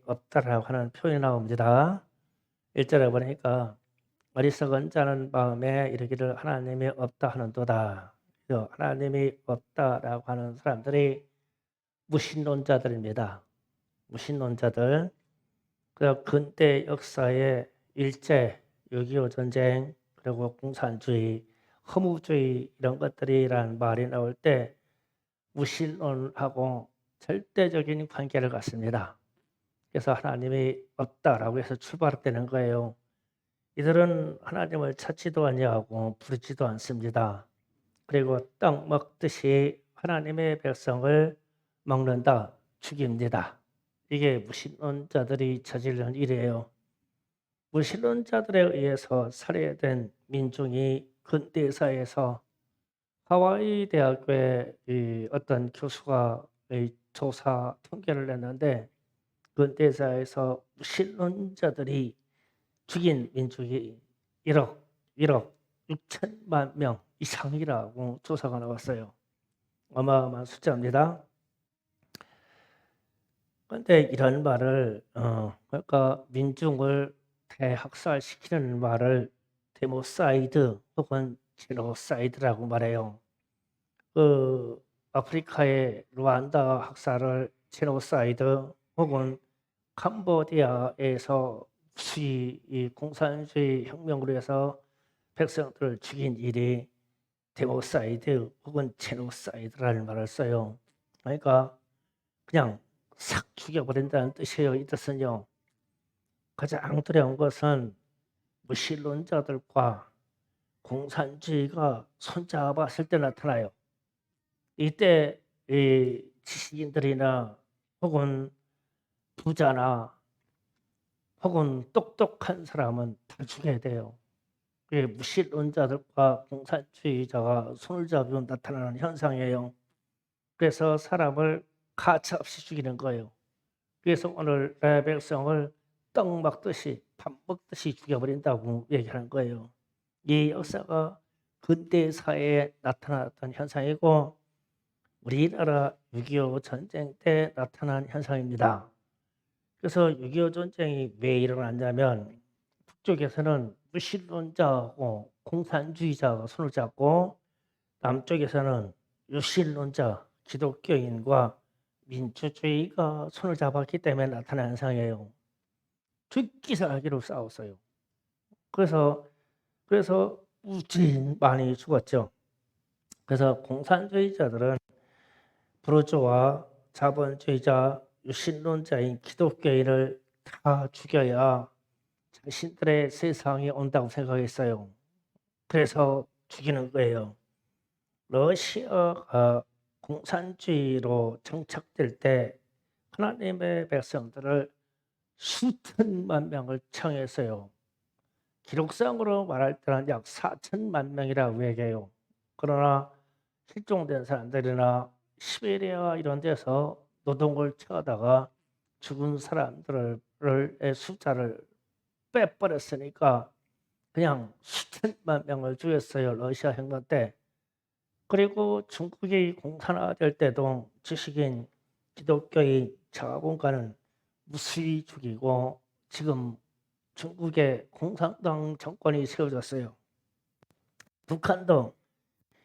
없다라고 하는 표현이 나옵니다. 1절에 보니까 어리석은 자는 마음에 이르기를 하나님이 없다 하는도다. 하나님이 없다라고 하는 사람들이 무신론자들입니다. 무신론자들. 그 근대 역사의 일제, 6.25 전쟁, 그리고 공산주의, 허무주의 이런 것들이란 말이 나올 때 무신론하고 절대적인 관계를 갖습니다. 그래서 하나님이 없다라고 해서 출발되는 거예요. 이들은 하나님을 찾지도 아니하고 부르지도 않습니다. 그리고 떡 먹듯이 하나님의 백성을 먹는다, 죽입니다. 이게 무신론자들이 저지르는 일이에요. 무신론자들에 의해서 살해된 민중이 근대사에서 하와이 대학교의 어떤 교수가 조사 통계를 냈는데 근대사에서 무신론자들이 죽인 민족이 1억 6천만 명 이상이라고 조사가 나왔어요. 어마어마한 숫자입니다. 그런데 이런 말을 그러니까 민중을 대학살시키는 말을 데모사이드 혹은 제노사이드라고 말해요. 그 아프리카의 루안다 학살을 제노사이드 혹은 캄보디아에서 이 공산주의 혁명으로 해서 백성들을 죽인 일이 데모사이드 혹은 제노사이드라는 말을 써요. 그러니까 그냥 싹 죽여버린다는 뜻이에요. 이 뜻은요. 가장 두려운 것은 무신론자들과 공산주의가 손잡았을 때 나타나요. 이때 이 지식인들이나 혹은 부자나 혹은 똑똑한 사람은 다 죽여야 돼요. 그게 무신론자들과 공산주의자가 손을 잡으면 나타나는 현상이에요. 그래서 사람을 가차없이 죽이는 거예요. 그래서 오늘 내 백성을 떡 먹듯이 밥 먹듯이 죽여버린다고 얘기하는 거예요. 이 역사가 근대 사회에 나타났던 현상이고 우리나라 6.25 전쟁 때 나타난 현상입니다. 그래서 6.25 전쟁이 왜 일어났냐면 북쪽에서는 무신론자하고 공산주의자가 손을 잡고 남쪽에서는 유신론자 기독교인과 민주주의가 손을 잡았기 때문에 나타난 현상이에요. 죽기 살기로 싸웠어요. 그래서 무진 많이 죽었죠. 그래서 공산주의자들은 부르주아, 자본주의자, 유신론자인 기독교인을 다 죽여야 자신들의 세상이 온다고 생각했어요. 그래서 죽이는 거예요. 러시아가 공산주의로 정착될 때 하나님의 백성들을 수천만 명을 청했어요. 기록상으로 말할 때는 약 4천만 명이라고 얘기해요. 그러나 실종된 사람들이나 시베리아 이런 데서 노동을 쳐다가 죽은 사람들의 숫자를 빼버렸으니까 그냥 수천만 명을 죽였어요. 러시아 혁명 때. 그리고 중국이 공산화될 때도 지식인 기독교의 자본가는 무수히 죽이고 지금 중국의 공산당 정권이 세워졌어요. 북한도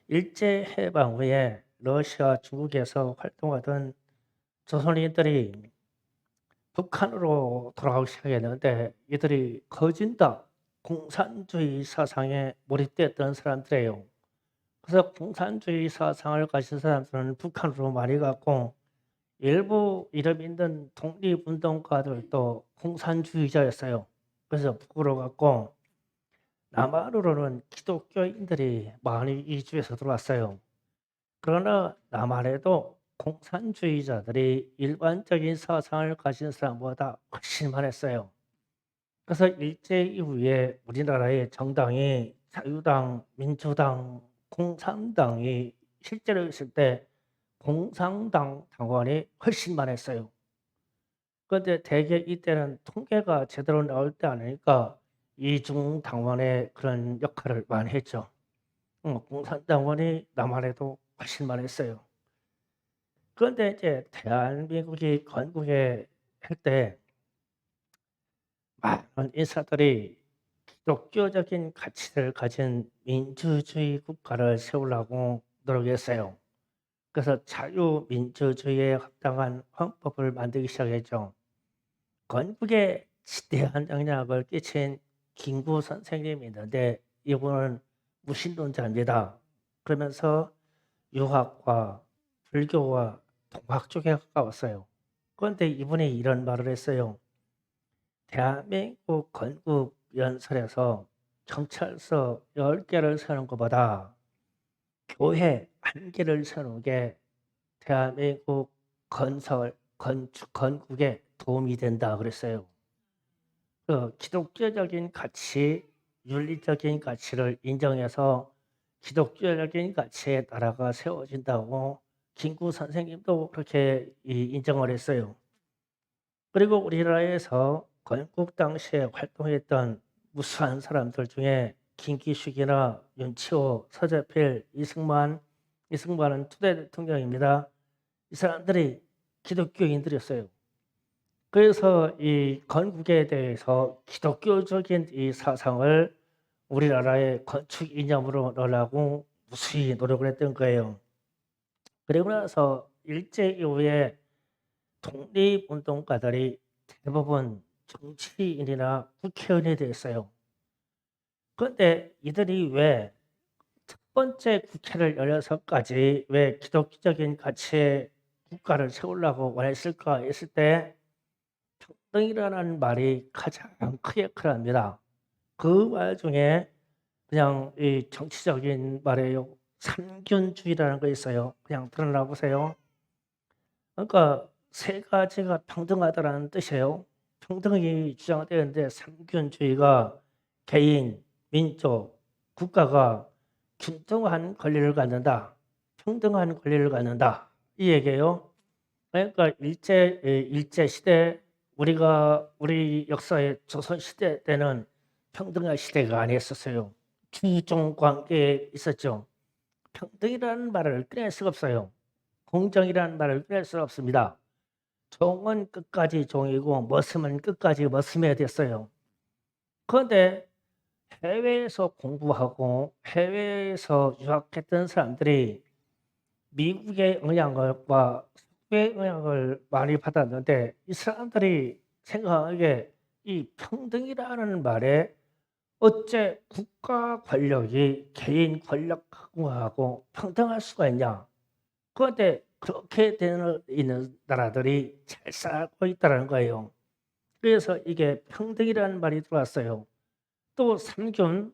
일제해방 후에 러시아, 중국에서 활동하던 조선인들이 북한으로 돌아가기 시작했는데 이들이 거진 다 공산주의 사상에 몰입됐던 사람들이에요. 그래서 공산주의 사상을 가진 사람들은 북한으로 많이 갔고 일부 이름 있는 독립운동가들도 공산주의자였어요. 그래서 북으로 갔고 남한으로는 기독교인들이 많이 이주해서 들어왔어요. 그러나 남한에도 공산주의자들이 일반적인 사상을 가진 사람보다 훨씬 많았어요. 그래서 일제 이후에 우리나라의 정당이 자유당, 민주당, 공산당이 실제로 있을 때 공산당 당원이 훨씬 많았어요. 그런데 대개 이때는 통계가 제대로 나올 때 아니니까 이중 당원의 그런 역할을 많이 했죠. 공산당원이 남한에도 훨씬 많았어요. 그런데 이제 대한민국이 건국에 할 때 많은 인사들이 기독교적인 가치를 가진 민주주의 국가를 세우려고 노력했어요. 그래서 자유민주주의에 합당한 헌법을 만들기 시작했죠. 건국에 지대한 영향을 끼친 김구 선생님이 있는데 이분은 무신론자입니다. 그러면서 유학과 불교와 동학 쪽에 가까웠어요. 그런데 이분이 이런 말을 했어요. 대한민국 건국 연설에서 경찰서 10개를 세우는 것보다 교회 1개를 세우는 게 대한민국 건국에 도움이 된다 그랬어요. 그 기독교적인 가치, 윤리적인 가치를 인정해서 기독교적인 가치에 나라가 세워진다고 김구 선생님도 그렇게 인정을 했어요. 그리고 우리나라에서 건국 당시에 활동했던 무수한 사람들 중에 김기식이나 윤치호, 서재필, 이승만은 초대 대통령입니다. 이 사람들이 기독교인들이었어요. 그래서 이 건국에 대해서 기독교적인 이 사상을 우리나라의 건축 이념으로 넣으려고 무수히 노력을 했던 거예요. 그리고 나서 일제 이후에 독립운동가들이 대부분 정치인이나 국회의원이 됐어요. 그런데 이들이 왜 첫 번째 국회를 열어서까지 왜 기독교적인 가치의 국가를 세우려고 원했을까 했을 때 평등이라는 말이 가장 크게 크랍니다. 그 말 중에 그냥 이 정치적인 말이에요. 삼균주의라는 거 있어요. 그냥 들어나 보세요. 그러니까 세 가지가 평등하다는 뜻이에요. 평등이 주장되는데 삼균주의가 개인, 민족, 국가가 균등한 권리를 갖는다. 평등한 권리를 갖는다. 이 얘기예요. 그러니까 일제 시대 우리 역사의 조선 시대 때는 평등한 시대가 아니었었어요. 주종 관계에 있었죠. 평등이라는 말을 꺼낼 수가 없어요. 공정이라는 말을 꺼낼 수 없습니다. 종은 끝까지 종이고 머슴은 끝까지 머슴이 됐어요. 그런데 해외에서 공부하고 해외에서 유학했던 사람들이 미국의 영향과 서구의 영향을 많이 받았는데 이 사람들이 생각하기에 이 평등이라는 말에 어째 국가 권력이 개인 권력하고 평등할 수가 있냐. 그런데 그렇게 되는 있는 나라들이 잘 살고 있다는 거예요. 그래서 이게 평등이라는 말이 들어왔어요. 또 삼균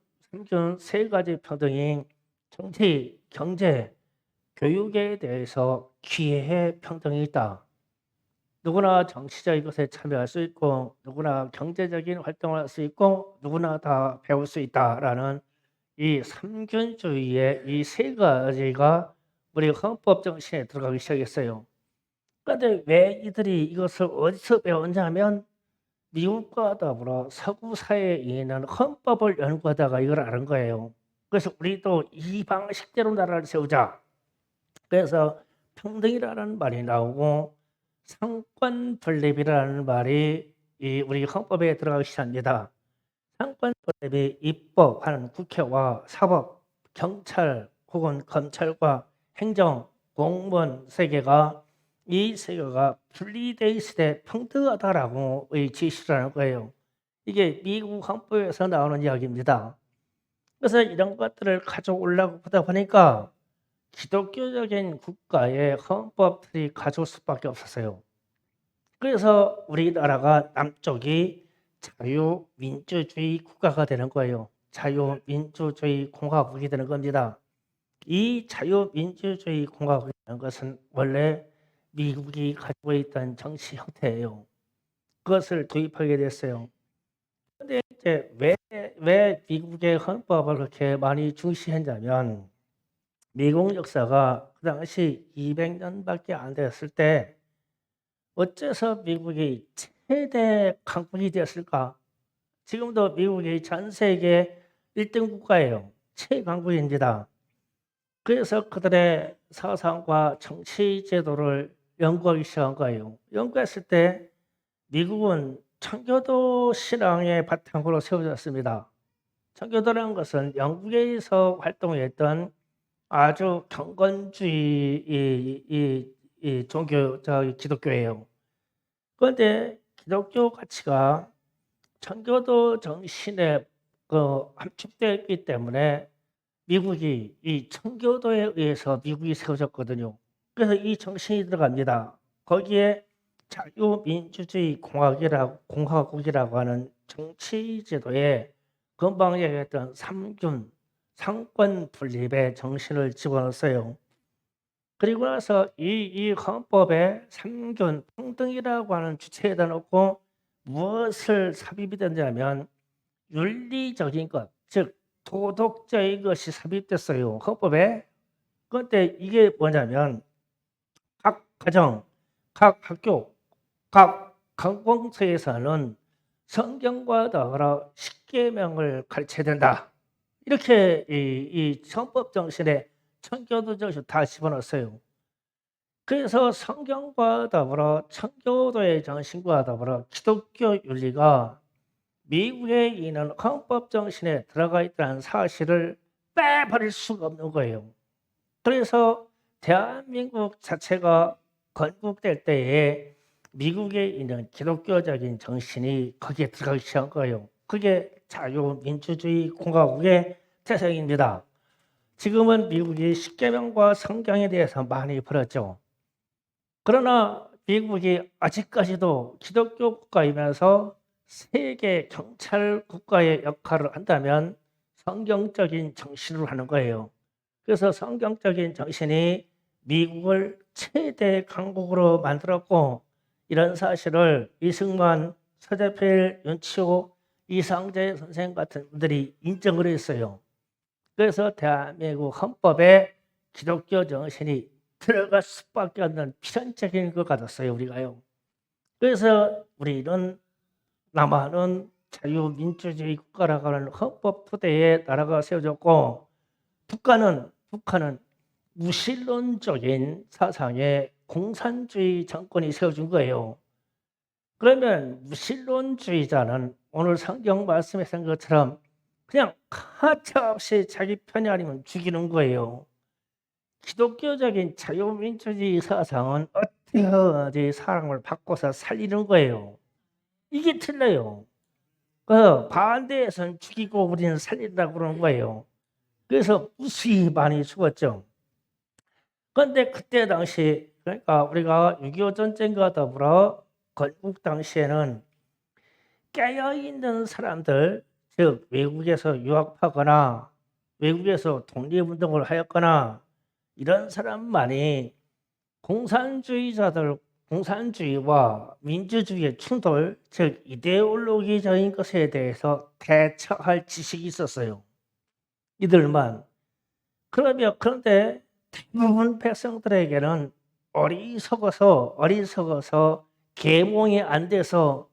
세 가지 평등이 정치, 경제, 교육에 대해서 기회 평등이 있다. 누구나 정치적인 것에 참여할 수 있고 누구나 경제적인 활동을 할 수 있고 누구나 다 배울 수 있다라는 이 삼균주의의 이 세 가지가 우리 헌법 정신에 들어가기 시작했어요. 그런데 왜 이들이 이것을 어디서 배웠냐면 미국과 더불어 서구 사회에 있는 헌법을 연구하다가 이걸 아는 거예요. 그래서 우리도 이 방식대로 나라를 세우자. 그래서 평등이라는 말이 나오고 상권 분립이라는 말이 우리 헌법에 들어가기 시작합니다. 상권 분립이 입법하는 국회와 사법, 경찰 혹은 검찰과 행정, 공무원 세계가 이 세계가 분리돼 있을 때 평등하다라고 지시를 하는 거예요. 이게 미국 헌법에서 나오는 이야기입니다. 그래서 이런 것들을 가져오려고 하다 보니까 기독교적인 국가의 헌법들이 가져올 수밖에 없었어요. 그래서 우리나라가 남쪽이 자유민주주의 국가가 되는 거예요. 자유민주주의 공화국이 되는 겁니다. 이 자유민주주의 공화국이라는 것은 원래 미국이 가지고 있던 정치 형태예요. 그것을 도입하게 됐어요. 그런데 이제 왜 미국의 헌법을 그렇게 많이 중시했냐면 미국 역사가 그 당시 200년밖에 안 됐을 때 어째서 미국이 최대 강국이 되었을까? 지금도 미국이 전 세계 1등 국가예요. 최강국입니다. 그래서 그들의 사상과 정치 제도를 연구하기 시작한 거예요. 연구했을 때 미국은 청교도 신앙의 바탕으로 세워졌습니다. 청교도라는 것은 영국에서 활동했던 아주 경건주의 이 종교, 기독교예요. 그런데 기독교 가치가 청교도 정신에 함축되어 있기 때문에 미국이 이 청교도에 의해서 미국이 세워졌거든요. 그래서 이 정신이 들어갑니다. 거기에 자유민주주의 공화국이라고 하는 정치 제도에 금방 얘기했던 삼균, 상권 분립의 정신을 집어넣었어요. 그리고 나서 이 헌법에 삼균, 평등이라고 하는 주체에다 놓고 무엇을 삽입이 됐냐면 윤리적인 것, 즉 도덕적인 것이 삽입됐어요, 헌법에. 그런데 이게 뭐냐면 각 가정, 각 학교, 각 관공서에서는 성경과 더불어 십계명을 가르쳐야 된다. 이렇게 이 헌법 정신에 청교도 정신 다 집어넣었어요. 그래서 성경과 더불어 청교도의 정신과 더불어 기독교 윤리가 미국에 있는 헌법 정신에 들어가 있다는 사실을 빼버릴 수가 없는 거예요. 그래서 대한민국 자체가 건국될 때에 미국에 있는 기독교적인 정신이 거기에 들어가기 시작한 거예요. 그게 자유민주주의 공화국의 태생입니다. 지금은 미국이 십계명과 성경에 대해서 많이 벌었죠. 그러나 미국이 아직까지도 기독교 국가이면서 세계 경찰 국가의 역할을 한다면 성경적인 정신으로 하는 거예요. 그래서 성경적인 정신이 미국을 최대 강국으로 만들었고, 이런 사실을 이승만, 서재필, 윤치호, 이상재 선생 같은 분들이 인정을 했어요. 그래서 대한민국 헌법에 기독교 정신이 들어갈 수밖에 없는 필연적인 것 같았어요, 우리가요. 그래서 우리는 남한은 자유민주주의 국가라고 하는 헌법 토대에 나라가 세워졌고, 북한은 무신론적인 사상의 공산주의 정권이 세워준 거예요. 그러면 무신론주의자는 오늘 성경 말씀에 쓴 것처럼 그냥 가차없이 자기 편이 아니면 죽이는 거예요. 기독교적인 자유민주주의 사상은 어떻게 사람을 바꿔서 살리는 거예요. 이게 틀려요. 그 반대에서는 죽이고 우리는 살린다고 그러는 거예요. 그래서 무수히 많이 죽었죠. 그런데 그때 당시, 그러니까 우리가 6.25 전쟁과 더불어 건국 당시에는 깨어있는 사람들, 즉 외국에서 유학하거나 외국에서 독립운동을 하였거나 이런 사람만이 공산주의와 민주주의의 충돌, 즉 이데올로기적인 것에 대해서 대처할 지식이 있었어요. 이들만. 그런데 대부분 백성들에게는 어리석어서 계몽이 안 돼서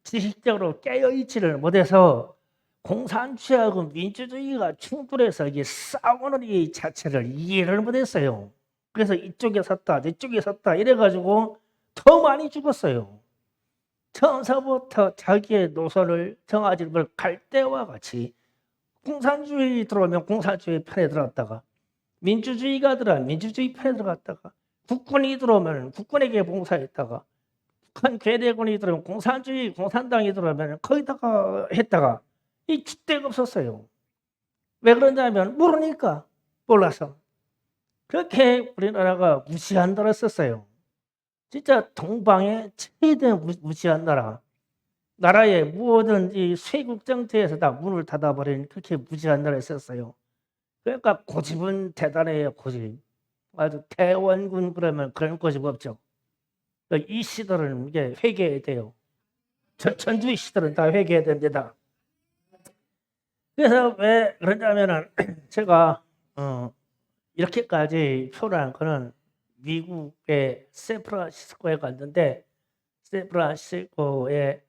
지식적으로 깨어있지를 못해서 공산주의하고 민주주의가 충돌해서 이게 싸우는 이 자체를 이해를 못했어요. 그래서 이쪽에 섰다 저쪽에 섰다 이래가지고 더 많이 죽었어요. 처음서부터 자기의 노선을 정하지 못 갈대와 같이 공산주의 들어오면 공산주의 편에 들어갔다가, 민주주의가 들어오면 민주주의 편에 들어갔다가, 국군이 들어오면 국군에게 봉사했다가, 북한 괴뢰군이 들어오면 공산당이 들어오면 거기다가 했다가, 이 줏대가 없었어요. 왜 그러냐면 모르니까, 몰라서. 그렇게 우리나라가 무시한 나라 썼어요. 진짜 동방의 최대 무시한 나라. 나라의 모든 이 쇄국정체에서 다 문을 닫아버린 그렇게 무시한 나라에 썼어요. 그러니까 고집은 대단해요, 고집. 아주 대원군 그러면 그런 고집 없죠. 이 시들은 이게 회개해야 돼요. 전주의 시들은 다 회개해야 됩니다. 그래서 왜 그러냐면은 제가 이렇게까지 표현한 거는 미국의 샌프란시스코에 갔는데, 샌프란시스코에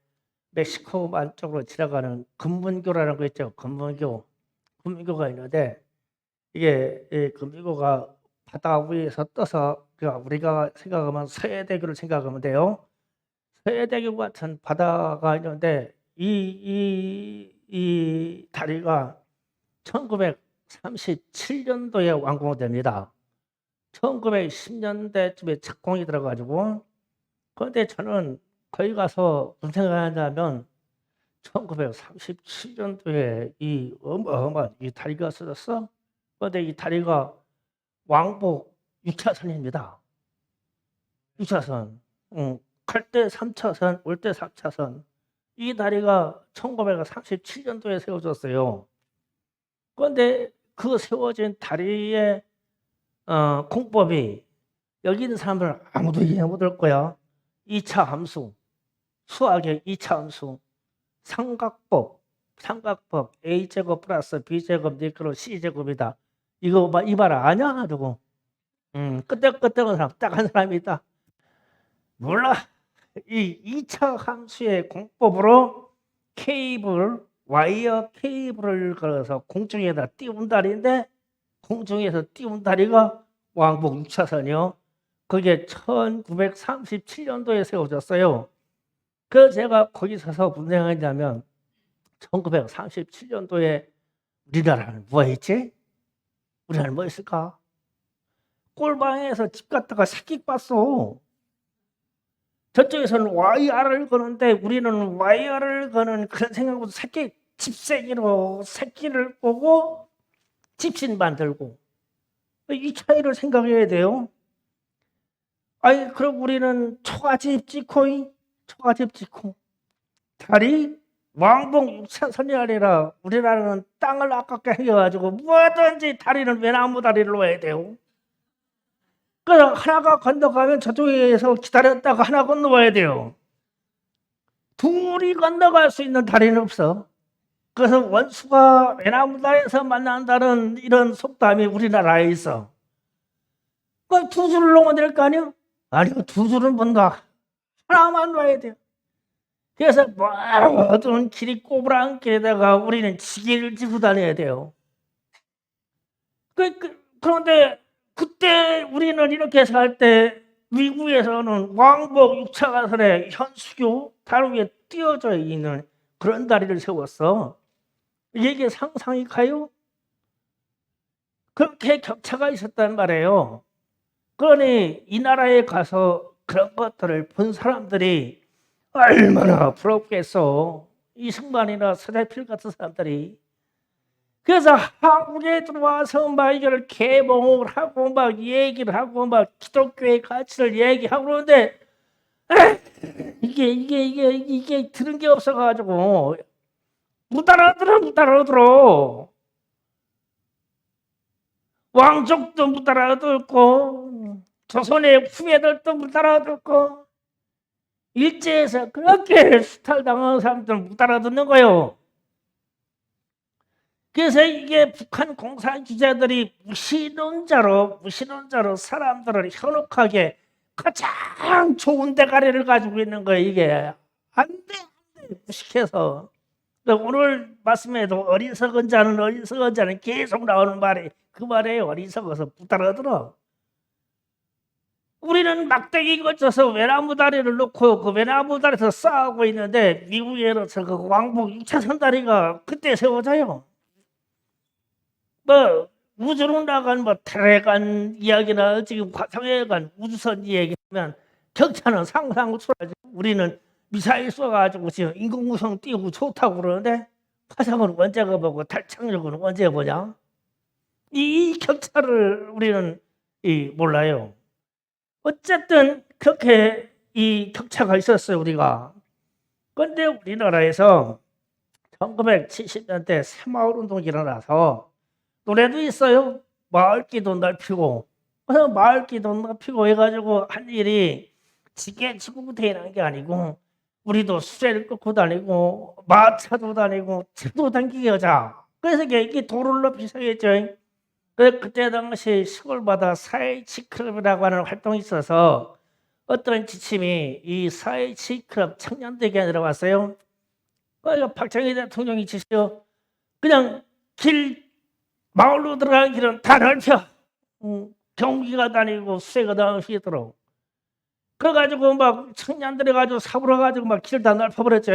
멕시코만 쪽으로 지나가는 금문교라는 거 있죠. 금문교가 있는데, 이게 금문교가 바다 위에서 떠서 우리가 생각하면 서해대교를 생각하면 돼요. 서해대교 같은 바다가 있는데 이 다리가 1937년도에 완공됩니다. 1910년대쯤에 착공이 들어가지고, 그런데 저는 거기 가서 무슨 생각하냐면 1937년도에 이 어마어마한 이 다리가 쓰졌어. 그런데 이 다리가 왕복 6차선입니다. 6차선. 갈 때 3차선, 올 때 4차선. 이 다리가 1937년도에 세워졌어요. 그런데 그 세워진 다리의 공법이 여기 있는 사람들 아무도 이해 못할 거야. 2차 함수, 수학의 2차 함수, 삼각법 A제곱 플러스 B제곱 니크로 C제곱이다. 이거 이 말 아냐? 누구? 끄떡끄떡한 사람, 딱 한 사람이 있다. 몰라. 이 2차 함수의 공법으로 와이어 케이블을 걸어서 공중에다 띄운 다리인데, 공중에서 띄운 다리가 왕복 6차선이요. 그게 1937년도에 세워졌어요. 그래서 제가 거기 서서 무슨 생각했냐면 1937년도에 우리나라는 뭐 했지? 우리나라는 뭐 했을까? 꼴방에서 집 갔다가 새끼 봤어. 저쪽에서는 와이어를 거는데 우리는 와이어를 거는 그런 생각보다 새끼 집세기로 새끼를 보고 집신 만들고, 이 차이를 생각해야 돼요. 아니 그럼 우리는 초가집 짓고 다리 왕복 6차선이 아니라 우리나라는 땅을 아깝게 해가지고 뭐든지 다리는 외나무 다리를 놓아야 돼요. 그래서 하나가 건너가면 저쪽에서 기다렸다가 하나 건너와야 돼요. 둘이 건너갈 수 있는 다리는 없어. 그래서 원수가 외나무 다리에서 만난다는 이런 속담이 우리나라에 있어. 그럼 두 줄을 놓으면 될 거 아니야? 아니요, 두 줄은 뭔가 하나만 놔야 돼요. 그래서 모든 길이 꼬부랑 길에다가 우리는 지게를 지고 다녀야 돼요. 그런데 그때 우리는 이렇게 살 때 미국에서는 왕복 6차선에 현수교 다리 위에 띄어져 있는 그런 다리를 세웠어. 이게 상상이 가요? 그렇게 격차가 있었단 말이에요. 그러니 이 나라에 가서 그런 것들을 본 사람들이 얼마나 부럽겠어. 이승만이나 서대필 같은 사람들이. 그래서 한국에 들어와서 막 이걸 개봉을 하고 막 얘기를 하고 막 기독교의 가치를 얘기하고 그러는데 이게 들은 게 없어가지고 못 알아들어. 왕족도 못 알아듣고 조선의 후예들도 못 알아듣고 일제에서 그렇게 수탈당한 사람들은 못 알아듣는 거예요. 그래서 이게 북한 공산 주자들이 무신론자로 사람들을 현혹하게 가장 좋은 대가리를 가지고 있는 거예요. 이게 안 돼, 무식해서. 오늘 말씀에도 어리석은 자는 계속 나오는 말이 그 말이에요. 어리석어서 못 알아들어. 우리는 막대기 거쳐서 외나무 다리를 놓고 그 외나무 다리에서 싸우고 있는데 미국에서 그 왕복 6차선 다리가 그때 세워져요. 뭐 우주로 나간 뭐 달에 간 이야기나 지금 화성에 간 우주선 이야기하면 격차는 상상 초월하지. 우리는 미사일 쏴가지고 지금 인공위성 띄우고 좋다고 그러는데 화성은 언제 가보고 달 착륙은 언제 보냐? 이 격차를 우리는 몰라요. 어쨌든 그렇게 이 격차가 있었어요, 우리가. 그런데 우리나라에서 1970년대 새마을운동이 일어나서 노래도 있어요. 마을기도 넓히고. 그래서 마을기도 넓히고 해가지고 한 일이 지게 지고 대단한 게 아니고 우리도 수레를 끌고 다니고 마차도 다니고 차도 당기게 하자. 그래서 이게 도로를 높이 세웠죠. 그때 당시 시골마다 4.H 클럽이라고 하는 활동이 있어서 어떤 지침이 이 4.H 클럽 청년대회에 들어갔어요. 박정희 대통령이 지시요. 그냥 마을로 들어가는 길은 다 넓혀. 경기가 다니고 수레가 다니도록. 그래가지고 막 청년들이 가지고 사부러가지고 막 길 다 넓혀버렸죠.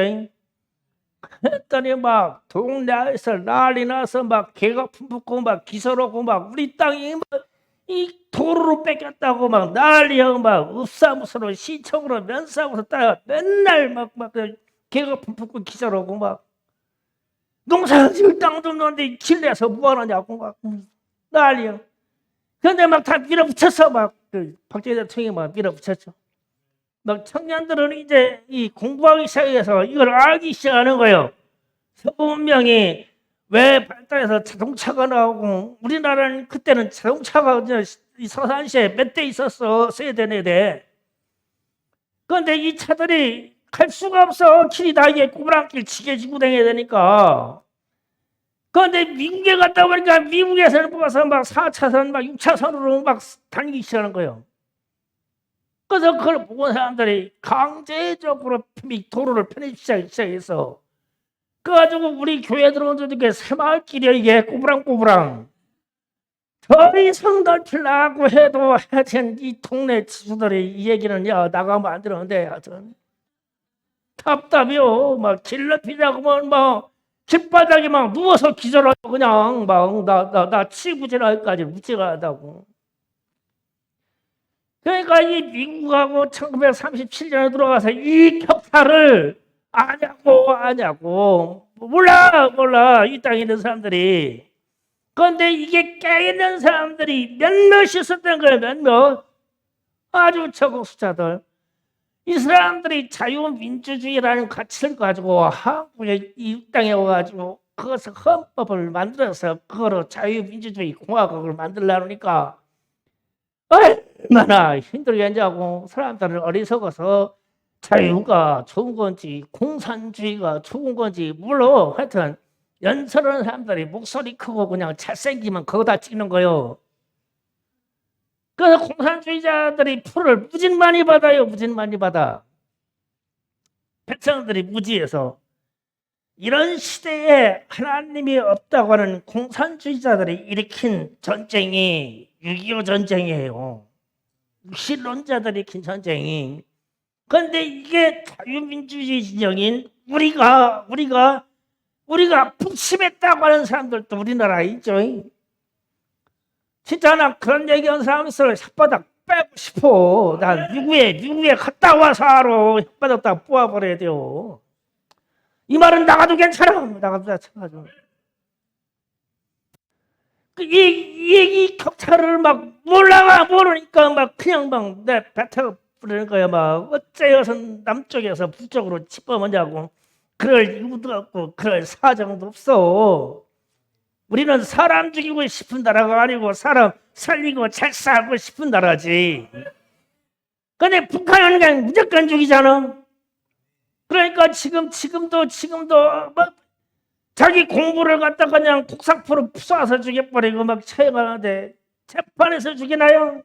했더니 막 동네에서 난리 나서 막 개가 품붙고 막 기서로고 막 우리 땅이 이 도로로 뺏겼다고 막 난리하고 막 읍사무소로 시청으로 면사무소 따라 맨날 막 개가 품붙고 기서로고 막 농사 지을 땅도 없는데 길 내서 뭐하느냐고 막 난리야. 근데 막 다 밀어붙였어. 막 박정희 대통령이 막 밀어붙였죠. 막 청년들은 이제 이 공부하기 시작해서 이걸 알기 시작하는 거예요. 서구 문명이 왜 발달해서 자동차가 나오고 우리나라는 그때는 자동차가 이 서산시에 몇 대 있었어. 세대네대. 그런데 이 차들이 갈 수가 없어. 길이 다 이게 꼬부랑길 지게지고 다녀야 되니까. 그런데 미국에 갔다 보니까 미국에서는 뽑아서 막 4차선 막 6차선으로 막 다니기 시작하는 거예요. 그래서 그걸 보고 사람들이 강제적으로 도로를 편입시키기 시작해서 그래가지고 우리 교회 들어온 중에 새마을길이야. 이게 꼬부랑꼬부랑 더 이상 넓히려고 해도 하여튼 이 동네 지수들이 이 얘기는 야 나가면 안 되는데 하여튼 답답해요. 막 길 넓히자고 뭐 길바닥에 막 누워서 기절하고 그냥 막 나 치부질할까지 무지하다고. 그러니까 이 미국하고 1937년에 들어가서 이 격차를 아냐고 몰라 이 땅에 있는 사람들이. 그런데 이게 깨있는 사람들이 몇몇 있었던 거예요. 몇몇 아주 적은 숫자들. 이 사람들이 자유민주주의라는 가치를 가지고 한국의 이 땅에 와가지고 그것을 헌법을 만들어서 그거로 자유민주주의 공화국을 만들려니까 얼마나 힘들겠냐고. 사람들은 어리석어서 자유가 좋은 건지 공산주의가 좋은 건지 물론 하여튼 연설하는 사람들이 목소리 크고 그냥 잘생기면 그거 찍는 거요. 그래서 공산주의자들이 표를 무진 많이 받아요. 무진 많이 받아. 백성들이 무지해서. 이런 시대에 하나님이 없다고 하는 공산주의자들이 일으킨 전쟁이 6.25 전쟁이에요. 실론자들이 일으킨 전쟁이. 그런데 이게 자유민주주의 진영인 우리가 북침했다고 하는 사람들도 우리나라에 있죠. 진짜 나 그런 얘기하는 사람 있어. 혓바닥 빼고 싶어. 난 미국에 갔다 와서 알아. 혓바닥 다 뽑아버려야 돼요. 이 말은 나가도 괜찮아. 나가도 괜찮아. 이 격차를 막 모르니까 막 그냥 막 내 뱉어 부르는 거야. 막 어째서 남쪽에서 북쪽으로 집어먹냐고. 그럴 이유도 없고 그럴 사정도 없어. 우리는 사람 죽이고 싶은 나라가 아니고 사람 살리고 잘 살고 싶은 나라지. 근데 북한은 그냥 무조건 죽이잖아. 그러니까 지금도 뭐 자기 공부를 갖다 그냥 국사포로 쏴서 죽여버리고 막 처형하는데 재판에서 죽이나요?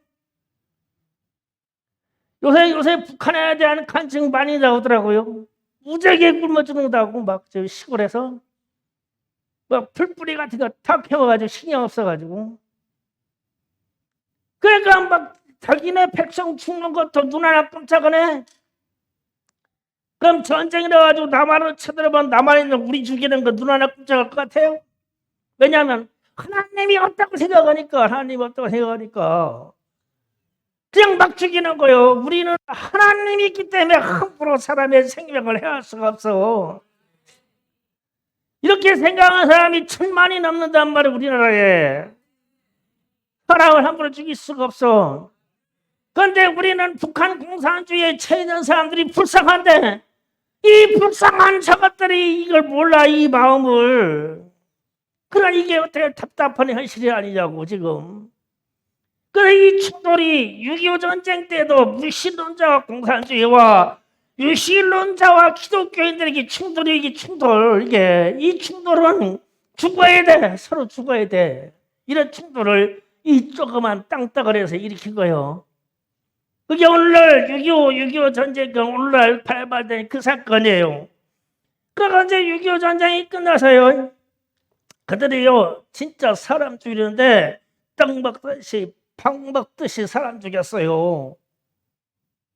요새 북한에 대한 간증 많이 나오더라고요. 무지하게 굶어 죽는다고 막 저 시골에서 막 풀뿌리 같은 거 탁 해워가지고 신경 없어가지고. 그러니까 막 자기네 백성 죽는 것도 눈 하나 깜짝 안 해. 그럼 전쟁이라 가지고 남한을 쳐들어보면 남한에 있는 우리 죽이는 거 눈 하나 깜짝할 것 같아요? 왜냐하면 하나님이 없다고 생각하니까 그냥 막 죽이는 거예요. 우리는 하나님이 있기 때문에 함부로 사람의 생명을 해할 수가 없어. 이렇게 생각하는 사람이 1000만이 넘는단 말이에요. 우리나라에. 사람을 함부로 죽일 수가 없어. 그런데 우리는 북한 공산주의에 처해 있는 사람들이 불쌍한데 이 불쌍한 저것들이 이걸 몰라. 이 마음을. 그러니 이게 어떻게 답답한 현실이 아니냐고 지금. 그래 이 충돌이 6.25 전쟁 때도 무신론자와 공산주의와 유신론자와 기독교인들에게 충돌이 이 충돌은 죽어야 돼. 서로 죽어야 돼. 이런 충돌을 이 조그만 땅덩어리에서 일으킨 거예요. 그게 오늘날 6.25 전쟁이 오늘날 발발된 그 사건이에요. 그러니까 이제 6.25 전쟁이 끝나서요. 그들이요 진짜 사람 죽이는데 떡 먹듯이 밥 먹듯이 사람 죽였어요.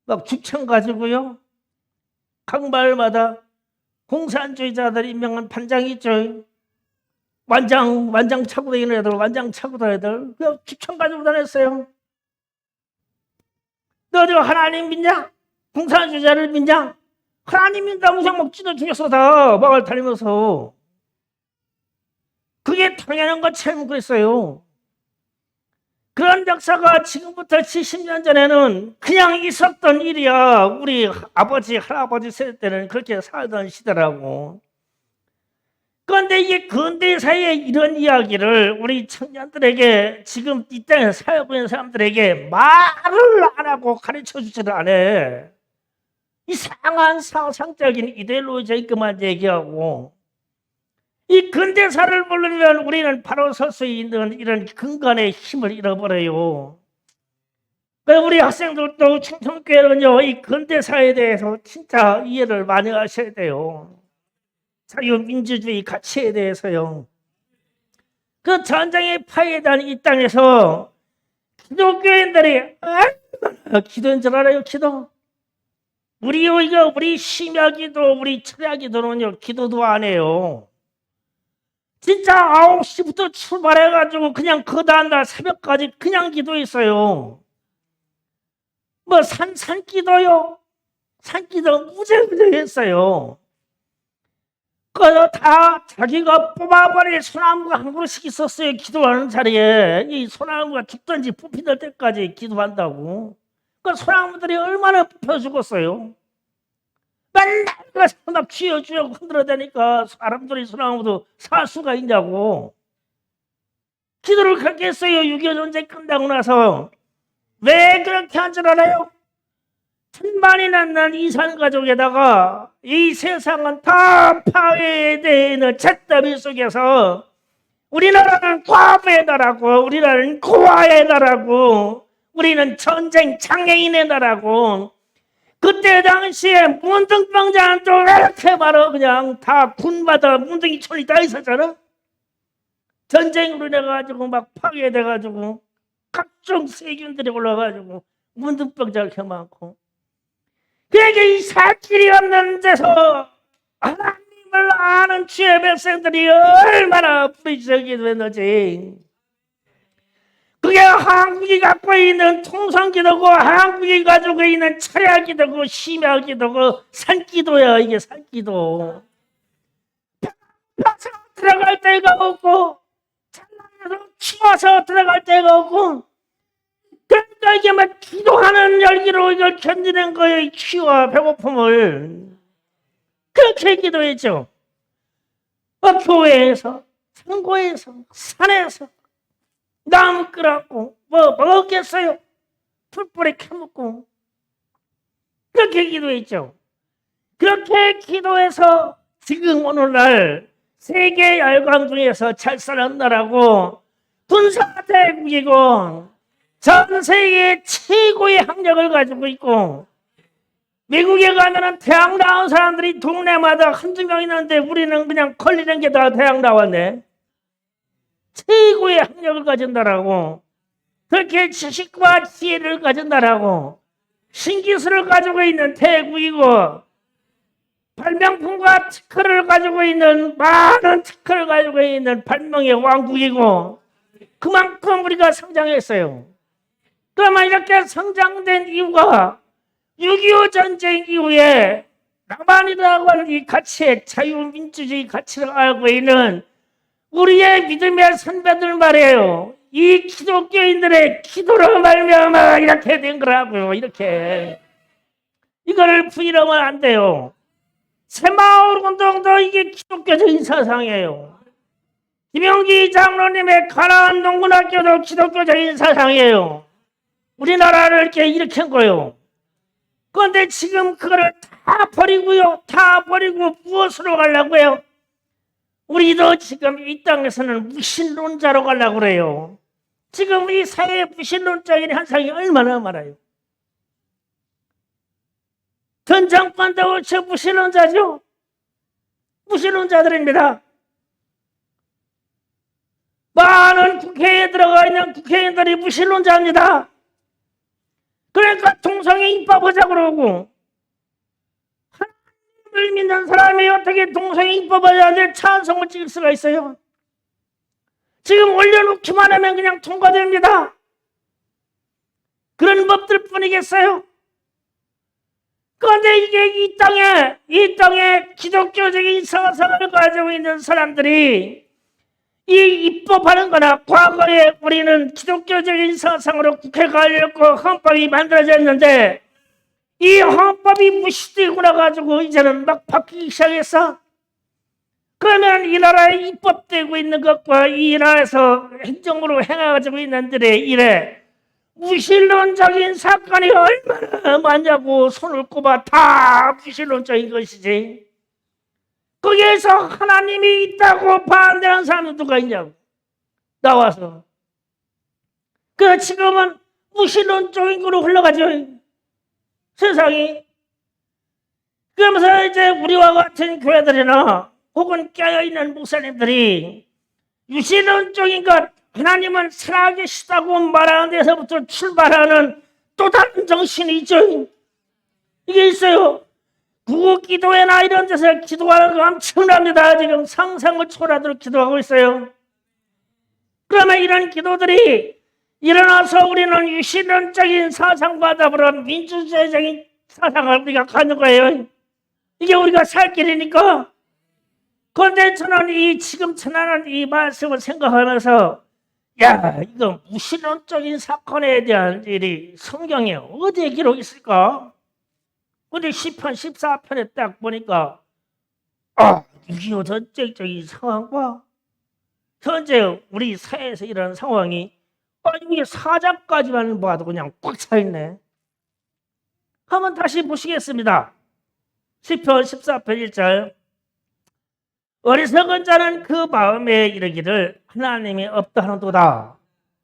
막 죽창 가지고요. 각 마을마다 공산주의자들 임명한 반장이 있죠. 완장 차고 다니는 애들, 완장 차고 다니는 애들, 그 죽창 가지고 다녔어요. 너도 하나님 믿냐? 공산주의자를 믿냐? 하나님 믿다고 그냥 막 찢어 죽였어, 다. 마을 다니면서. 그게 당연한 것처럼 그랬어요. 그런 역사가 지금부터 70년 전에는 그냥 있었던 일이야. 우리 아버지, 할아버지 세대 때는 그렇게 살던 시대라고. 그런데 이게 근대사의 이런 이야기를 우리 청년들에게, 지금 이 땅에 살고 있는 사람들에게 말을 안 하고 가르쳐 주지를 않아. 이상한 상상적인 이데올로기만 얘기하고, 이 근대사를 모르면 우리는 바로 설 수 있는 이런 근간의 힘을 잃어버려요. 우리 학생들도 충청교회는요, 이 근대사에 대해서 진짜 이해를 많이 하셔야 돼요. 자유민주주의 가치에 대해서요. 그 전쟁의 파괴된 이 땅에서 기독교인들이 기도인 줄 알아요? 기도. 우리 심야기도, 우리 철야기도는요, 기도도 안 해요. 진짜 9시부터 출발해가지고 그냥 그 다음날 새벽까지 그냥 기도했어요. 뭐 산기도요. 산기도 무지무지 했어요. 그거 다 자기가 뽑아버릴 소나무가 한 그루씩 있었어요. 기도하는 자리에. 이 소나무가 죽든지 뽑히는 때까지 기도한다고. 그 소나무들이 얼마나 뽑혀 죽었어요. 맨날 막 쥐어쥐어 흔들어대니까 사람들이 소나무도 살 수가 있냐고. 기도를 그렇게 했어요. 6.25 전쟁 끝나고 나서. 왜 그렇게 한 줄 알아요? 천만이 낳는 이산 가족에다가 이 세상은 다 파괴되는 잿더미 속에서 우리나라는 과부의 나라고, 우리나라는 고아의 나라고, 우리는 전쟁 장애인의 나라고, 그때 당시에 문둥병자는 또 이렇게 바로 그냥 다 군마다 문둥이촌이 다 있었잖아. 전쟁으로 인해가지고 막 파괴돼가지고 각종 세균들이 올라가지고 문둥병자가 이렇게 많고. 그러니까 이 살 길이 없는 데서 하나님을 아는 주의 백성들이 얼마나 부르짖게 됐는지. 그게 한국이 갖고 있는 통성기도고, 한국이 가지고 있는 철야기도고, 심야기도고, 산기도야. 이게 산기도. 펴서 들어갈 데가 없고, 찬란해서 추워서 들어갈 데가 없고, 그러니까 이게 막 기도하는 열기로 이걸 견디는 거예요. 추위와 배고픔을. 그렇게 기도했죠. 교회에서, 성고에서, 산에서 나무 끌었고 뭐 먹겠어요? 풀뿌리 캐묻고. 그렇게 기도했죠. 그렇게 기도해서 지금 오늘날 세계 열강 중에서 잘 사는 나라고, 군사대국이고, 전 세계 최고의 학력을 가지고 있고, 미국에 가면은 대학 나온 사람들이 동네마다 한두 명 있는데 우리는 그냥 걸리는 게 다 대학 나왔네. 최고의 학력을 가진 나라고, 그렇게 지식과 지혜를 가진 나라고, 신기술을 가지고 있는 대국이고, 발명품과 특허를 가지고 있는, 많은 특허를 가지고 있는 발명의 왕국이고, 그만큼 우리가 성장했어요. 그러면 이렇게 성장된 이유가 6.25 전쟁 이후에 남한이라고 하는 이 가치의 자유민주주의 가치를 알고 있는 우리의 믿음의 선배들 말이에요. 이 기독교인들의 기도로 말미암아 이렇게 된 거라고요. 이렇게. 이거를 부인하면 안 돼요. 새마을 운동도 이게 기독교적인 사상이에요. 김영기 장로님의 가나안 농군학교도 기독교적인 사상이에요. 우리나라를 이렇게 일으킨 거예요. 그런데 지금 그거를 다 버리고요. 다 버리고 무엇으로 가려고요? 우리도 지금 이 땅에서는 무신론자로 가려고 그래요. 지금 이 사회의 무신론적인 현상이 얼마나 많아요. 전 정권도 저 무신론자죠. 무신론자들입니다. 많은 국회에 들어가 있는 국회의원들이 무신론자입니다. 그러니까 동성애 입법하자 그러고, 하나님을 믿는 사람이 어떻게 동성애 입법하자는데 찬성을 찍을 수가 있어요? 지금 올려놓기만 하면 그냥 통과됩니다. 그런 법들 뿐이겠어요? 그런데 이게 이 땅에 기독교적인 사상을 가지고 있는 사람들이 이 입법하는 거나, 과거에 우리는 기독교적인 사상으로 국회가 열렸고 헌법이 만들어졌는데 이 헌법이 무시되고 나가지고 이제는 막 바뀌기 시작했어. 그러면 이 나라에 입법되고 있는 것과 이 나라에서 행정으로 행해가지고 있는 들의 일에 무신론적인 사건이 얼마나 많냐고 손을 꼽아. 다 무신론적인 것이지. 거기에서 하나님이 있다고 반대하는 사람은 누가 있냐고 나와서. 그래서 지금은 무신론적인 거로 흘러가죠, 세상이. 그러면서 이제 우리와 같은 교회들이나 혹은 깨어있는 목사님들이 유신론적인 것, 하나님은 살아계시다고 말하는 데서부터 출발하는 또 다른 정신이 있죠. 이게 있어요. 구기도회나 이런 데서 기도하는 거 엄청납니다. 지금 상상을 초월하도록 기도하고 있어요. 그러면 이런 기도들이 일어나서 우리는 유신론적인 사상과 더불어 민주주의적인 사상을 우리가 갖는 거예요. 이게 우리가 살 길이니까. 그런데 저는 지금 전하는 이 말씀을 생각하면서, 야, 이거 무신론적인 사건에 대한 일이 성경에 어디에 기록이 있을까? 근데 10편, 14편에 딱 보니까 6.25 전쟁적인 상황과 현재 우리 사회에서 일어나는 상황이 이게 사자까지만 봐도 그냥 꽉 차있네. 한번 다시 보시겠습니다. 10편, 14편 1절. 어리석은 자는 그 마음에 이르기를 하나님이 없다 하는도다.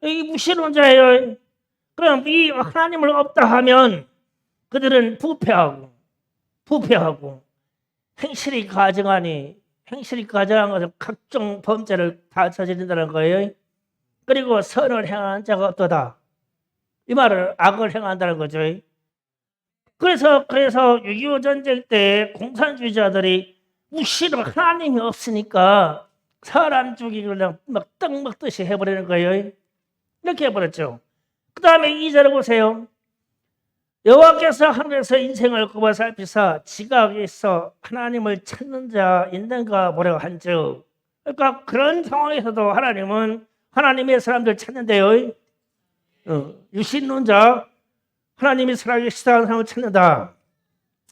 이 무신론자예요. 그럼 이 하나님을 없다 하면 그들은 부패하고 행실이 가증한 것은 각종 범죄를 다 저지른다는 거예요. 그리고 선을 행하는 자가 없도다. 이 말을 악을 행한다는 거죠. 그래서 6.25 전쟁 때 공산주의자들이 무시로 하나님이 없으니까 사람 죽이고 그냥 막 떡 먹듯이 해버리는 거예요. 이렇게 해버렸죠. 그 다음에 2절을 보세요. 여호와께서 하늘에서 인생을 굽어 살피사 지각에서 하나님을 찾는 자 있는가 보려고 한즉. 그러니까 그런 상황에서도 하나님은 하나님의 사람들 찾는데요. 유신론자, 하나님이 살아계시다는 사람을 찾는다.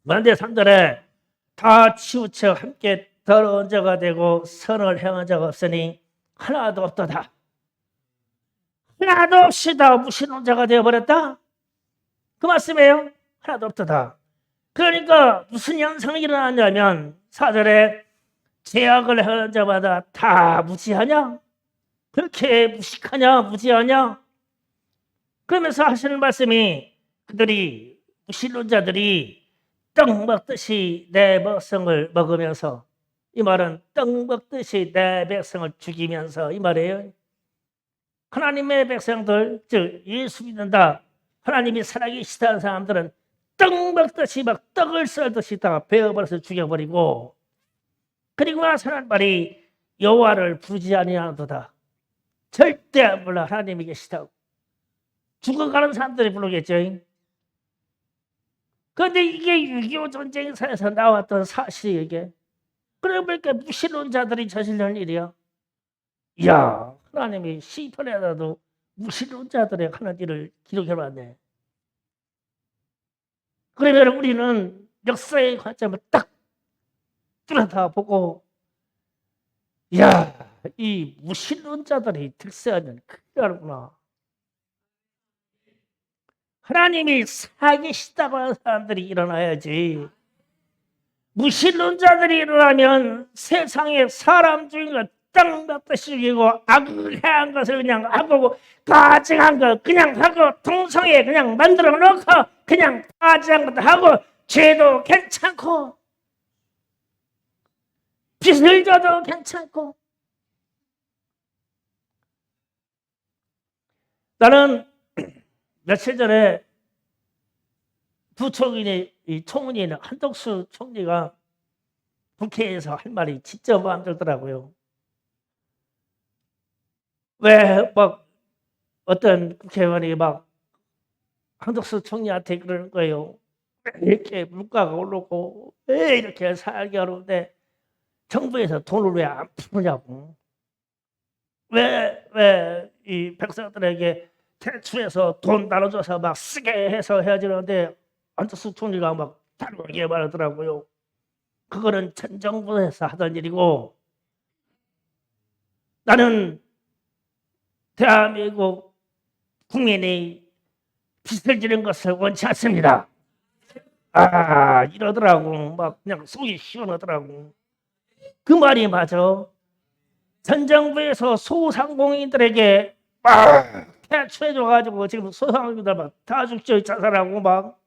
그런데 3절에 다 치우쳐 함께 더러운 자가 되고 선을 행한 자가 없으니 하나도 없도다. 하나도 없이 다 무신론자가 되어버렸다. 그 말씀이에요. 하나도 없도다. 그러니까 무슨 현상이 일어났냐면 4절에 죄악을 행하는 자마다 다 무지하냐? 그렇게 무식하냐? 무지하냐? 그러면서 하시는 말씀이 그들이 무신론자들이 떡 먹듯이 내 백성을 먹으면서, 이 말은 떡 먹듯이 내 백성을 죽이면서 이 말이에요. 하나님의 백성들, 즉 예수 믿는다, 하나님이 살아계시다는 사람들은 떡 먹듯이 막 떡을 썰듯이 다 베어버려서 죽여버리고, 그리고 나서는 말이 여호와를 부르지 아니하도다. 절대 안 불러. 하나님이 계시다고. 죽어가는 사람들이 부르겠죠. 그런데 이게 6.25 전쟁에서 나왔던 사실이 이게. 그러고 보니까 무신론자들이 저지른 일이야. 이야, 하나님이 시편에라도 무신론자들의 하는 일을 기록해놨네. 그러면 우리는 역사의 관점을 딱 뚫어다보고, 이야, 이 무신론자들이 득세하면 큰일 나구나. 하나님이 살아계시다고 하는 사람들이 일어나야지. 무신론자들이 일어나면 세상에 사람 중에 땅 먹듯이 죽이고 악을 해한 것을 그냥 하고 가증한 거 그냥 하고 동성애 그냥 만들어 놓고 그냥 가증한 것도 하고 죄도 괜찮고 빚을 져도 괜찮고. 나는 며칠 전에 부총리의 이 총리는 한덕수 총리가 국회에서 할 말이 진짜 마음 들더라고요. 왜 막 어떤 국회의원이 막 한덕수 총리한테 그러는 거예요. 왜 이렇게 물가가 오르고 왜 이렇게 살기 어려운데 정부에서 돈을 왜 안 푸느냐고. 왜 이 백성들에게 대출해서 돈 나눠줘서 막 쓰게 해서 해야지는데 한덕수 총리가 막 다르게 말하더라고요. 그거는 전 정부에서 하던 일이고 나는 대한민국 국민이 빚을 지는 것을 원치 않습니다. 이러더라고. 막 그냥 속이 시원하더라고. 그 말이 맞아. 전 정부에서 소상공인들에게 막 대출해줘가지고 지금 소상공인들 막 다 죽죠. 자살하고 막.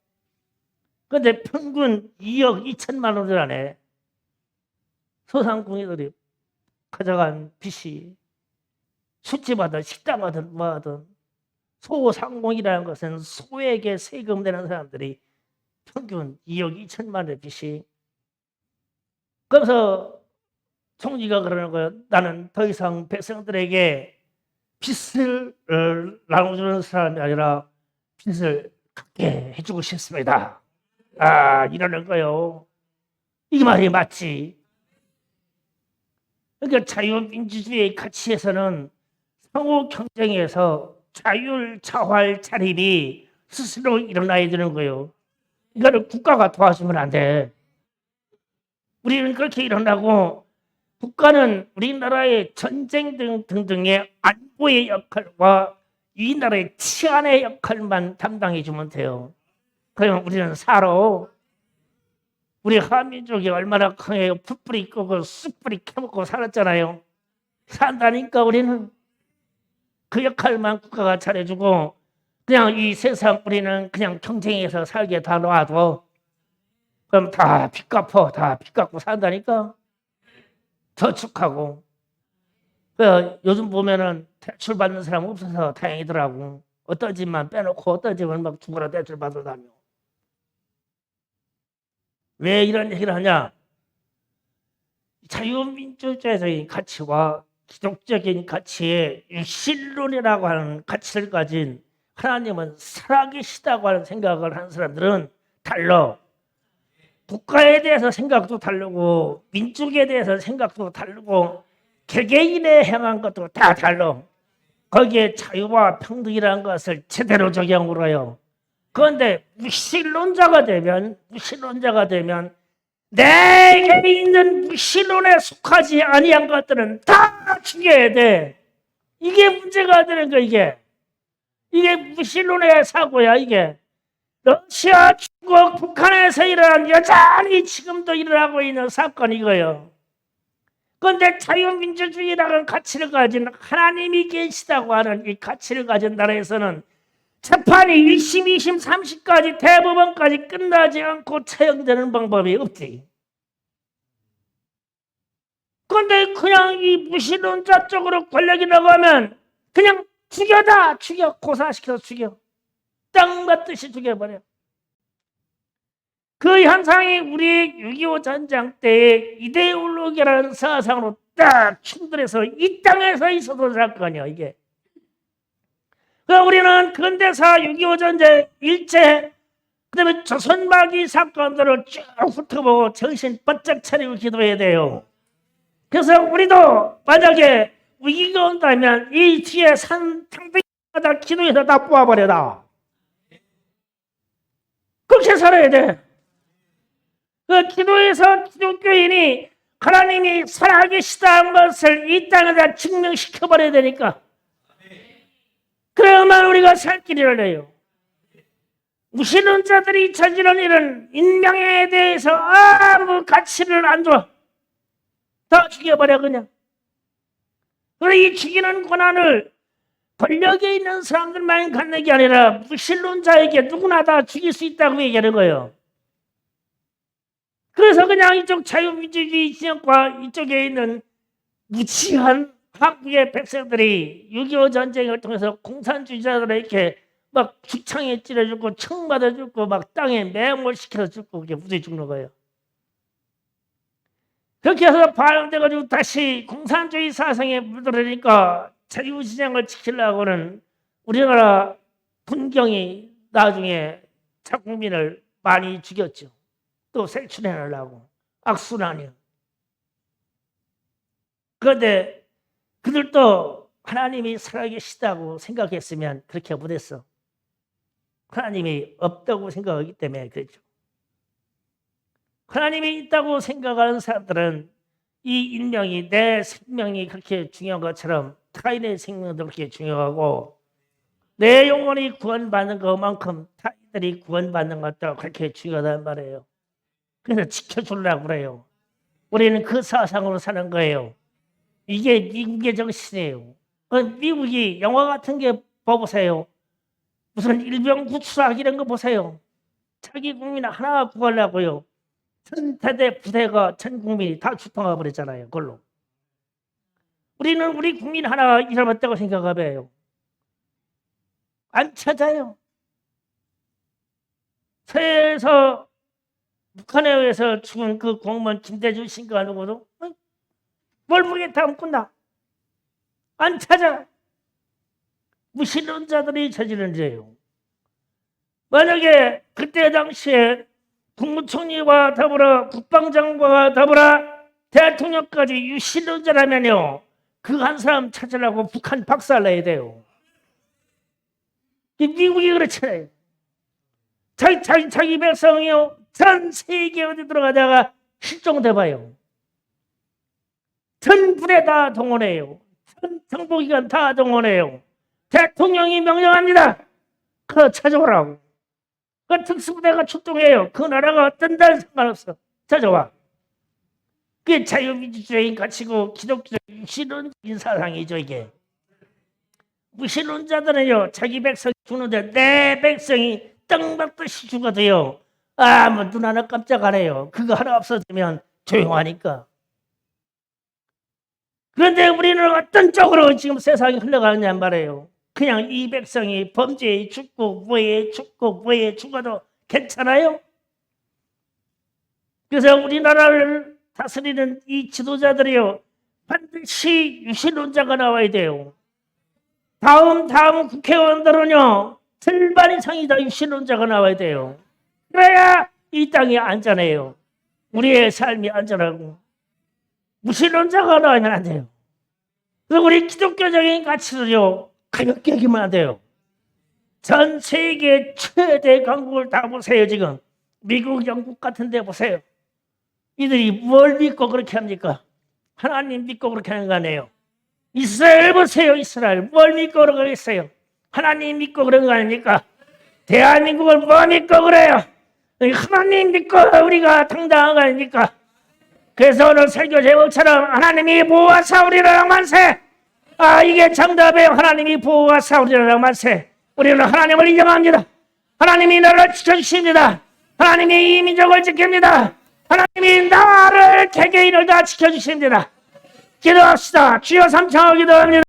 근데 평균 2억 2천만 원을 하네. 소상공인들이 가져간 빚이 술집하든 식당하든 뭐하든 소상공이라는 것은 소에게 세금 내는 사람들이 평균 2억 2천만 원의 빚이. 그래서 총리가 그러는 거예요. 나는 더 이상 백성들에게 빚을 나눠주는 사람이 아니라 빚을 갚게 해주고 싶습니다. 이러는 거예요. 이 말이 맞지. 그러니까 자유민주주의의 가치에서는 상호 경쟁에서 자율, 자활, 자립이 스스로 일어나야 되는 거예요. 이거를 국가가 도와주면 안 돼. 우리는 그렇게 일어나고 국가는 우리나라의 전쟁 등등의 안보의 역할과 이 나라의 치안의 역할만 담당해 주면 돼요. 그러면 우리는 살아. 우리 한민족이 얼마나 강해요. 풋뿌리 끄고 쑥뿌리 캐먹고 살았잖아요. 산다니까 우리는. 그 역할만 국가가 잘해주고 그냥 이 세상 우리는 그냥 경쟁에서 살게 다 놔둬. 그럼 다 빚 갚어. 다 빚 갚고 산다니까. 저축하고. 요즘 보면은 대출 받는 사람 없어서 다행이더라고. 어떤 집만 빼놓고 어떤 집은 막 죽어라 대출 받으다며. 왜 이런 얘기를 하냐? 자유민주주의적인 가치와 기독적인 가치의 신론이라고 하는 가치를 가진 하나님은 살아계시다고 하는 생각을 하는 사람들은 달라. 국가에 대해서 생각도 다르고 민족에 대해서 생각도 다르고 개개인의 행한 것도 다 달라. 거기에 자유와 평등이라는 것을 제대로 적용을 해요. 그런데 무신론자가 되면 내게 있는 무신론에 속하지 아니한 것들은 다 죽여야 돼. 이게 문제가 되는 거. 이게 무신론의 사고야. 이게 러시아, 중국, 북한에서 일어난 여전히 지금도 일어나고 있는 사건이 이거예요. 그런데 자유민주주의라는 가치를 가진 하나님이 계시다고 하는 이 가치를 가진 나라에서는 재판이 1심, 2심, 3심까지 대법원까지 끝나지 않고 처형되는 방법이 없지. 그런데 그냥 이 무신론자 쪽으로 권력이 나가면 그냥 죽여. 고사시켜서 죽여. 땅 맞듯이 죽여버려. 그 현상이 우리 6.25 전쟁 때의 이데올로기라는 사상으로 딱 충돌해서 이 땅에서 있었던 사건이야, 이게. 그러니까 우리는 근대사 6.25 전쟁 일제, 그 다음에 조선 말기 사건들을 쭉 훑어보고 정신 바짝 차리고 기도해야 돼요. 그래서 우리도 만약에 위기가 온다면 이 뒤에 산 탕배기마다 기도해서 다 뽑아버려라. 그렇게 살아야 돼. 그 기도에서 기독교인이 하나님이 살아계시다는 것을 이 땅에다 증명시켜버려야 되니까. 그래야만 우리가 살 길을 내요. 무신론자들이 저지른 일은 인명에 대해서 아무 가치를 안 줘. 다 죽여버려 그냥. 그래 이 죽이는 권한을 권력에 있는 사람들만 갖는 게 아니라 무신론자에게 누구나 다 죽일 수 있다고 얘기하는 거예요. 그래서 그냥 이쪽 자유민주주의 진영과 이쪽에 있는 무치한 한국의 백성들이 6.25 전쟁을 통해서 공산주의자들을 이렇게 막 죽창에 찔러 죽고 청 맞아 죽고 막 땅에 매몰시켜서 죽고 그게 무대에 죽는 거예요. 그렇게 해서 발령돼가지고 다시 공산주의 사상에 물들으니까 자유시장을 지키려고는 우리나라 군경이 나중에 자국민을 많이 죽였죠. 또 색출해내려고 악순환이요. 그런데 그들도 하나님이 살아계시다고 생각했으면 그렇게 못했어. 하나님이 없다고 생각하기 때문에 그랬죠. 하나님이 있다고 생각하는 사람들은 이 인명이, 내 생명이 그렇게 중요한 것처럼 타인의 생명도 그렇게 중요하고 내 영혼이 구원받는 것만큼 타인들이 구원받는 것도 그렇게 중요하단 말이에요. 그래서 지켜주려고 그래요. 우리는 그 사상으로 사는 거예요. 이게 미국의 정신이에요. 미국이 영화 같은 게 봐보세요. 무슨 일병구출하기 이런 거 보세요. 자기 국민 하나 구하려고요. 전대대 부대가 전 국민이 다 출동해 버렸잖아요. 그걸로. 우리는 우리 국민 하나 잃어버렸다고 생각하면 안 찾아요. 서해에서 북한에 의해서 죽은 그 공무원 김대중 신가 누구도 뭘 모르겠다 하면 끝나. 안 찾아. 무신론자들이 저지른 죄예요. 만약에 그때 당시에 국무총리와 더불어 국방장관과 더불어 대통령까지 유신론자라면요, 그 한 사람 찾으려고 북한 박살내야 돼요. 미국이 그렇잖아요. 자기 백성이요, 전 세계 어디 들어가다가 실종돼봐요. 전 부대 다 동원해요. 전 정보기관 다 동원해요. 대통령이 명령합니다. 그거 찾아오라고. 그 특수부대가 출동해요. 그 나라가 어떤 날 상관없어. 찾아와. 그게 자유민주주의인 가치고 기독교적 무신론적인 사상이죠, 이게. 무신론자들은요, 자기 백성이 죽는데 내 백성이 땅 박듯이 죽어도요, 뭐 눈 하나 깜짝 안 해요. 그거 하나 없어지면 조용하니까. 그런데 우리는 어떤 쪽으로 지금 세상이 흘러가느냐 말이에요. 그냥 이 백성이 범죄에 죽고 뭐에 죽어도 괜찮아요? 그래서 우리나라를 다스리는 이 지도자들이요, 반드시 유신론자가 나와야 돼요. 다음 국회의원들은요, 절반 이상이 다 유신론자가 나와야 돼요. 그래야 이 땅이 안전해요. 우리의 삶이 안전하고. 무신론자가 나오면 안 돼요. 그래서 우리 기독교적인 가치를요, 가볍게 여기면 안 돼요. 전 세계 최대 강국을 다 보세요. 지금 미국, 영국 같은 데 보세요. 이들이 뭘 믿고 그렇게 합니까? 하나님 믿고 그렇게 하는 거 아니에요. 이스라엘 보세요. 이스라엘 뭘 믿고 그러고 있어요? 하나님 믿고 그런 거 아닙니까? 대한민국을 뭐 믿고 그래요? 하나님 믿고 우리가 당당한 거 아닙니까? 그래서 오늘 설교 제목처럼 하나님이 보호하사 우리를 만세. 이게 정답이에요. 하나님이 보호하사 우리를 만세. 우리는 하나님을 인정합니다. 하나님이 나를 지켜주십니다. 하나님이 이 민족을 지킵니다. 하나님이 나를 개개인을 다 지켜주십니다. 기도합시다. 주여 삼창하고 기도합니다.